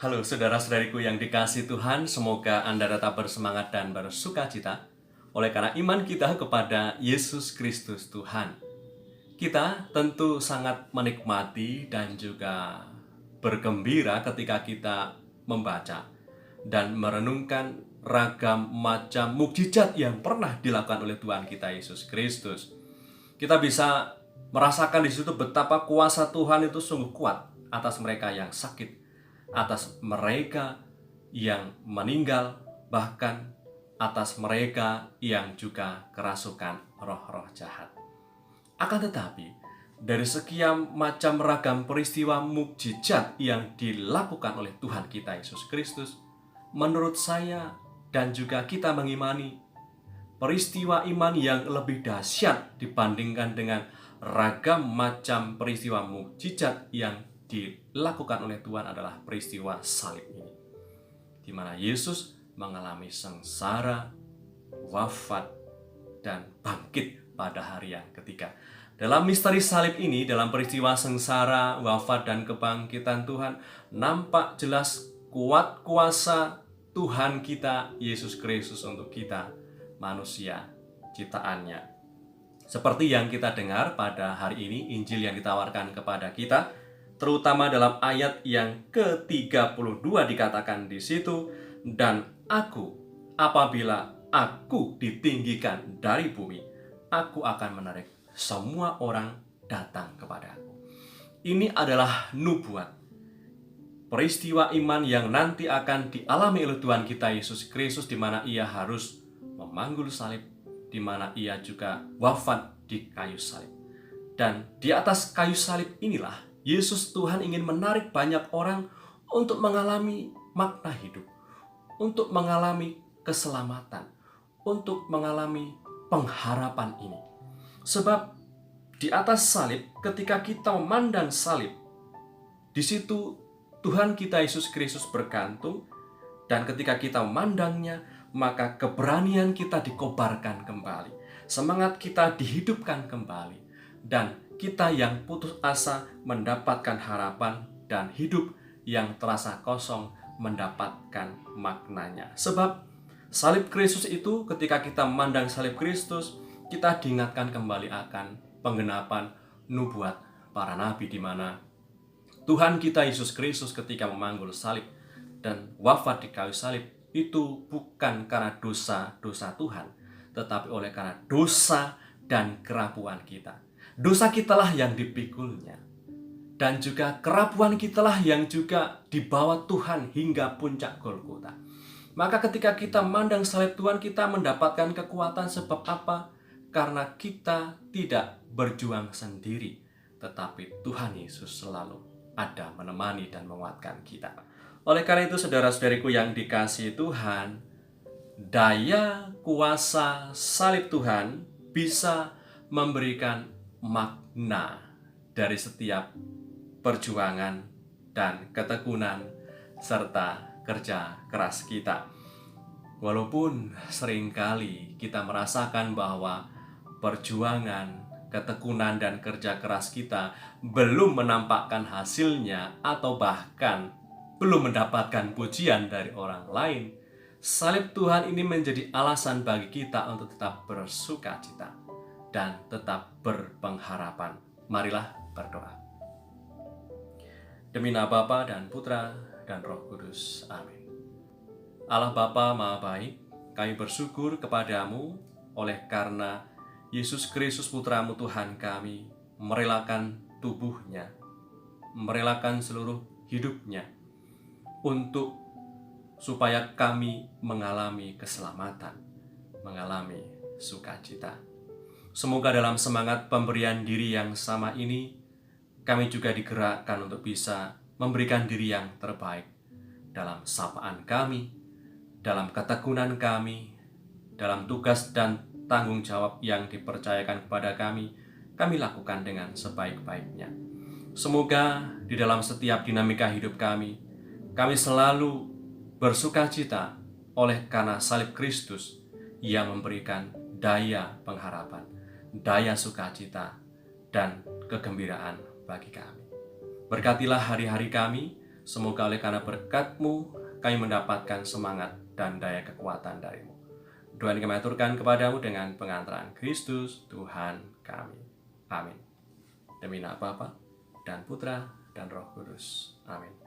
Halo saudara-saudariku yang dikasihi Tuhan, semoga Anda tetap bersemangat dan bersukacita oleh karena iman kita kepada Yesus Kristus Tuhan. Kita tentu sangat menikmati dan juga bergembira ketika kita membaca dan merenungkan ragam macam mukjizat yang pernah dilakukan oleh Tuhan kita Yesus Kristus. Kita bisa merasakan di situ betapa kuasa Tuhan itu sungguh kuat atas mereka yang sakit, atas mereka yang meninggal, bahkan atas mereka yang juga kerasukan roh-roh jahat. Akan tetapi, dari sekian macam ragam peristiwa mukjizat yang dilakukan oleh Tuhan kita Yesus Kristus, menurut saya dan juga kita mengimani peristiwa iman yang lebih dahsyat dibandingkan dengan ragam macam peristiwa mukjizat yang dilakukan oleh Tuhan adalah peristiwa salib ini, di mana Yesus mengalami sengsara, wafat, dan bangkit pada hari yang ketiga. Dalam misteri salib ini, dalam peristiwa sengsara, wafat, dan kebangkitan Tuhan, nampak jelas kuat kuasa Tuhan kita Yesus Kristus untuk kita, manusia ciptaannya. Seperti yang kita dengar pada hari ini, Injil yang ditawarkan kepada kita, terutama dalam ayat yang ke-32 dikatakan di situ, dan aku, apabila aku ditinggikan dari bumi, aku akan menarik semua orang datang kepadaku. Ini adalah nubuat, peristiwa iman yang nanti akan dialami oleh Tuhan kita Yesus Kristus, di mana ia harus memanggul salib, di mana ia juga wafat di kayu salib. Dan di atas kayu salib inilah Yesus Tuhan ingin menarik banyak orang untuk mengalami makna hidup, untuk mengalami keselamatan, untuk mengalami pengharapan ini. Sebab di atas salib, ketika kita memandang salib, di situ Tuhan kita Yesus Kristus bergantung, dan ketika kita memandangnya, maka keberanian kita dikobarkan kembali, semangat kita dihidupkan kembali, dan kita yang putus asa mendapatkan harapan, dan hidup yang terasa kosong mendapatkan maknanya. Sebab salib Kristus itu, ketika kita memandang salib Kristus, kita diingatkan kembali akan penggenapan nubuat para nabi, di mana Tuhan kita Yesus Kristus ketika memanggul salib dan wafat di kayu salib itu bukan karena dosa-dosa Tuhan, tetapi oleh karena dosa dan kerapuan kita. Dosa kitalah yang dipikulnya, dan juga kerapuan kitalah yang juga dibawa Tuhan hingga puncak Golgota. Maka ketika kita memandang salib Tuhan, kita mendapatkan kekuatan. Sebab apa? Karena kita tidak berjuang sendiri, tetapi Tuhan Yesus selalu ada menemani dan menguatkan kita. Oleh karena itu, saudara-saudariku yang dikasihi Tuhan, daya kuasa salib Tuhan bisa memberikan makna dari setiap perjuangan dan ketekunan serta kerja keras kita. Walaupun seringkali kita merasakan bahwa perjuangan, ketekunan, dan kerja keras kita belum menampakkan hasilnya, atau bahkan belum mendapatkan pujian dari orang lain, salib Tuhan ini menjadi alasan bagi kita untuk tetap bersukacita dan tetap berpengharapan. Marilah berdoa. Demi nama Bapa dan Putra dan Roh Kudus. Amin. Allah Bapa Maha Baik, kami bersyukur kepadamu oleh karena Yesus Kristus Putramu Tuhan kami merelakan tubuhnya, merelakan seluruh hidupnya untuk supaya kami mengalami keselamatan, mengalami sukacita. Semoga dalam semangat pemberian diri yang sama ini, kami juga digerakkan untuk bisa memberikan diri yang terbaik dalam sapaan kami, dalam ketekunan kami, dalam tugas dan tanggung jawab yang dipercayakan kepada kami lakukan dengan sebaik-baiknya. Semoga di dalam setiap dinamika hidup kami selalu bersukacita oleh karena salib Kristus yang memberikan daya pengharapan, daya sukacita, dan kegembiraan bagi kami. Berkatilah hari-hari kami, Semoga oleh karena berkat-Mu, kami mendapatkan semangat dan daya kekuatan dari-Mu. Doa ini kami aturkan kepadamu dengan pengantaran Kristus, Tuhan kami. Amin. Demi nama Bapa dan Putra dan Roh Kudus. Amin.